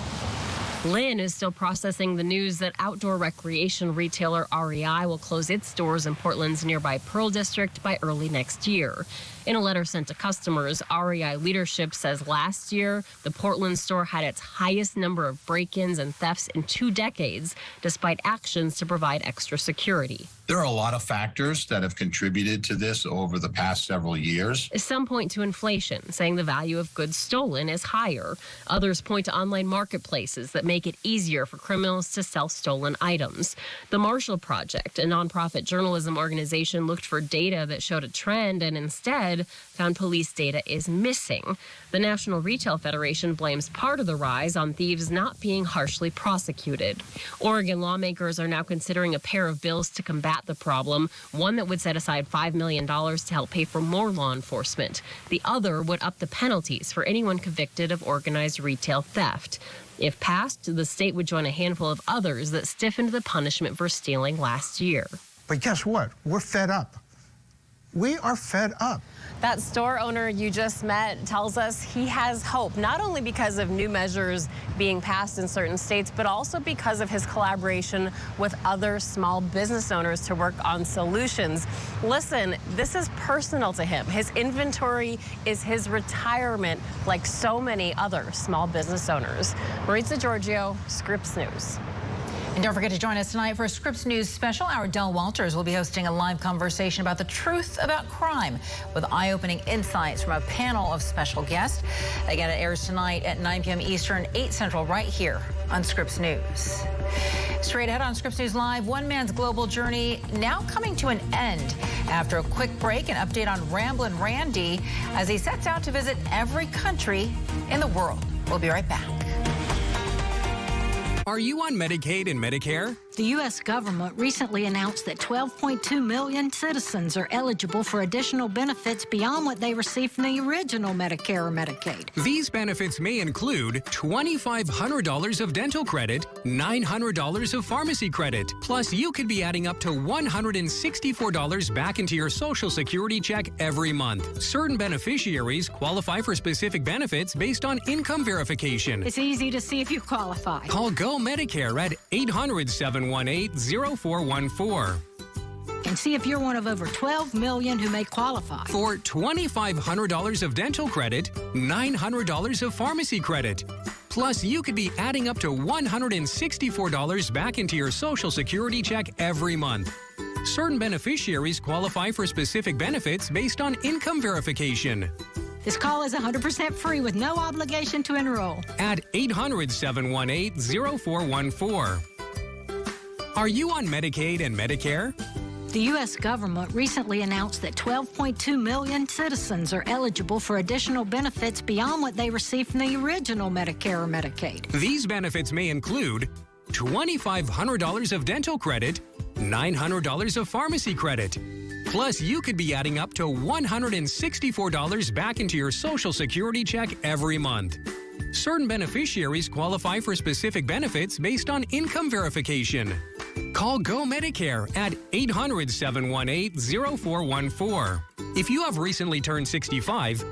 Lynn is still processing the news that outdoor recreation retailer REI will close its stores in Portland's nearby Pearl District by early next year. In a letter sent to customers, REI leadership says last year, the Portland store had its highest number of break-ins and thefts in 2 decades, despite actions to provide extra security. There are a lot of factors that have contributed to this over the past several years. Some point to inflation, saying the value of goods stolen is higher. Others point to online marketplaces that make it easier for criminals to sell stolen items. The Marshall Project, a nonprofit journalism organization, looked for data that showed a trend and instead found police data is missing. The National Retail Federation blames part of the rise on thieves not being harshly prosecuted. Oregon lawmakers are now considering a pair of bills to combat the problem, one that would set aside $5 million to help pay for more law enforcement. The other would up the penalties for anyone convicted of organized retail theft. If passed, the state would join a handful of others that stiffened the punishment for stealing last year. But guess what? We're fed up. We are fed up. That store owner you just met tells us he has hope, not only because of new measures being passed in certain states, but also because of his collaboration with other small business owners to work on solutions. Listen, this is personal to him. His inventory is his retirement, like so many other small business owners. Maritza Giorgio, Scripps News. And don't forget to join us tonight for a Scripps News special. Our Del Walters will be hosting a live conversation about the truth about crime with eye-opening insights from a panel of special guests. Again, it airs tonight at 9 p.m. Eastern, 8 Central, right here on Scripps News. Straight ahead on Scripps News Live, one man's global journey now coming to an end. After a quick break, an update on Ramblin' Randy as he sets out to visit every country in the world. We'll be right back. Are you on Medicaid and Medicare? The U.S. government recently announced that 12.2 million citizens are eligible for additional benefits beyond what they received from the original Medicare or Medicaid. These benefits may include $2,500 of dental credit, $900 of pharmacy credit, plus you could be adding up to $164 back into your Social Security check every month. Certain beneficiaries qualify for specific benefits based on income verification. It's easy to see if you qualify. Call Go Medicare at 800-718-0414. And see if you're one of over 12 million who may qualify. For $2,500 of dental credit, $900 of pharmacy credit. Plus, you could be adding up to $164 back into your Social Security check every month. Certain beneficiaries qualify for specific benefits based on income verification. This call is 100% free with no obligation to enroll. At 800-718-0414. Are you on Medicaid and Medicare? The U.S. government recently announced that 12.2 million citizens are eligible for additional benefits beyond what they received from the original Medicare or Medicaid. These benefits may include $2,500 of dental credit, $900 of pharmacy credit. Plus, you could be adding up to $164 back into your Social Security check every month. Certain beneficiaries qualify for specific benefits based on income verification. Call Go Medicare at 800-718-0414. If you have recently turned 65,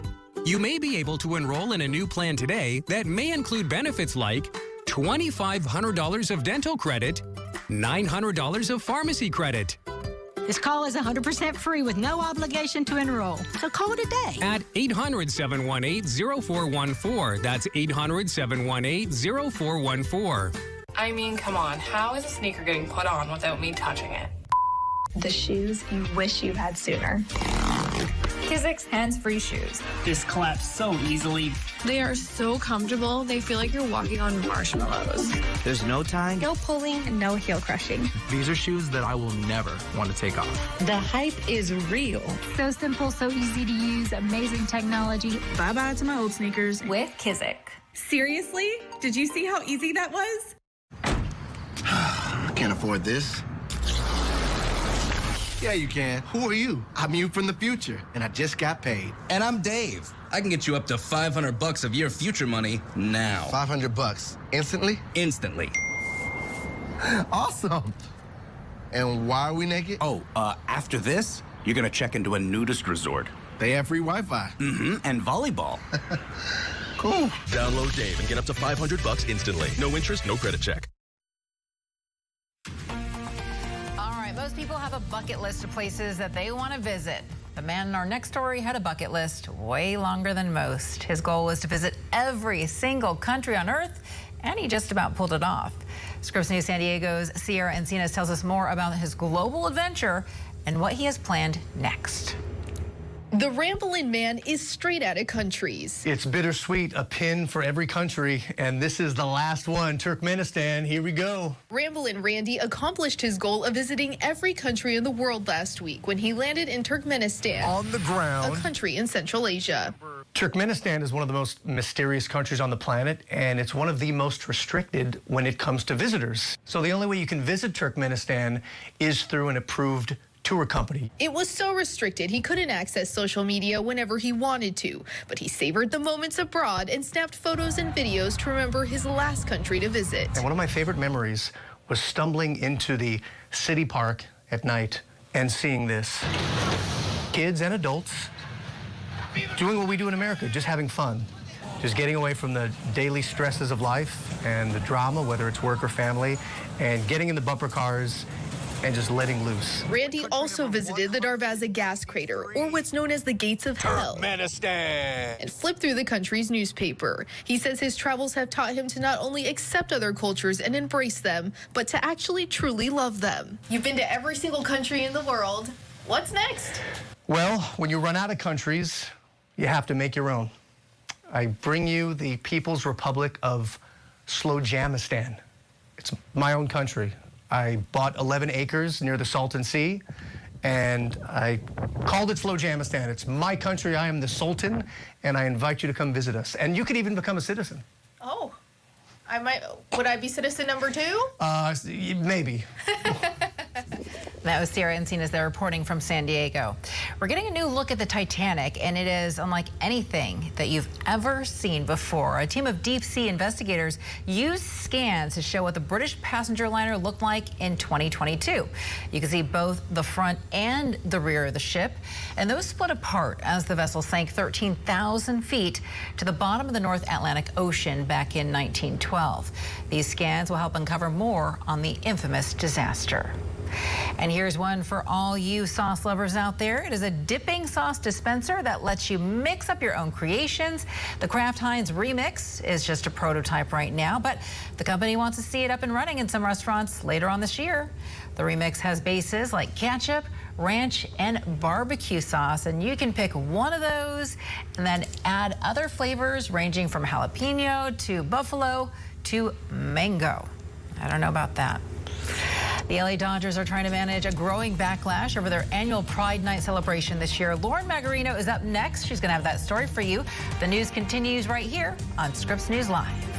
you may be able to enroll in a new plan today that may include benefits like $2,500 of dental credit, $900 of pharmacy credit. This call is 100% free with no obligation to enroll. So call today. At 800-718-0414. That's 800-718-0414. I mean, come on. How is a sneaker getting put on without me touching it? The shoes you wish you had sooner. Kizik's hands-free shoes. Just collapse so easily. They are so comfortable. They feel like you're walking on marshmallows. There's no tying, No pulling, and no heel crushing. These are shoes that I will never want to take off. The hype is real. So simple, so easy to use, amazing technology. Bye-bye to my old sneakers. With Kizik. Seriously? Did you see how easy that was? I can't afford this. Yeah, you can. Who are you? I'm you from the future, and I just got paid. And I'm Dave. I can get you up to $500 of your future money now. $500 instantly? Instantly. Awesome. And why are we naked? Oh, after this, you're gonna check into a nudist resort. They have free Wi-Fi. Mm-hmm, and volleyball. Cool. Download Dave and get up to $500 instantly. No interest, no credit check. Most people have a bucket list of places that they want to visit. The man in our next story had a bucket list way longer than most. His goal was to visit every single country on Earth, and he just about pulled it off. Scripps News San Diego's Sierra Encinas tells us more about his global adventure and what he has planned next. The Ramblin' Man is straight out of countries. It's bittersweet, a pin for every country, and this is the last one, Turkmenistan. Here we go. Ramblin' Randy accomplished his goal of visiting every country in the world last week when he landed in Turkmenistan. On the ground. A country in Central Asia. Turkmenistan is one of the most mysterious countries on the planet, and it's one of the most restricted when it comes to visitors. So the only way you can visit Turkmenistan is through an approved tour company. It was so restricted he couldn't access social media whenever he wanted to, but he savored the moments abroad and snapped photos and videos to remember his last country to visit. And one of my favorite memories was stumbling into the city park at night and seeing this. Kids and adults doing what we do in America, just having fun. Just getting away from the daily stresses of life and the drama, whether it's work or family, and getting in the bumper cars and just letting loose. Randy also visited the Darvaza gas crater, or what's known as the Gates of Hell, and flipped through the country's newspaper. He says his travels have taught him to not only accept other cultures and embrace them, but to actually truly love them. You've been to every single country in the world. What's next? Well, when you run out of countries, you have to make your own. I bring you the People's Republic of Slowjamistan. It's my own country. I bought 11 acres near the Salton Sea, and I called it Slowjamistan. It's my country. I am the Sultan, and I invite you to come visit us. And you could even become a citizen. Oh, would I be citizen number 2? Maybe. That was Sierra Encinas there reporting from San Diego. We're getting a new look at the Titanic, and it is unlike anything that you've ever seen before. A team of deep-sea investigators used scans to show what the British passenger liner looked like in 2022. You can see both the front and the rear of the ship, and those split apart as the vessel sank 13,000 feet to the bottom of the North Atlantic Ocean back in 1912. These scans will help uncover more on the infamous disaster. And here's one for all you sauce lovers out there. It is a dipping sauce dispenser that lets you mix up your own creations. The Kraft Heinz Remix is just a prototype right now, but the company wants to see it up and running in some restaurants later on this year. The Remix has bases like ketchup, ranch, and barbecue sauce, and you can pick one of those and then add other flavors ranging from jalapeno to buffalo to mango. I don't know about that. The LA Dodgers are trying to manage a growing backlash over their annual Pride Night celebration this year. Lauren Magarino is up next. She's going to have that story for you. The news continues right here on Scripps News Live.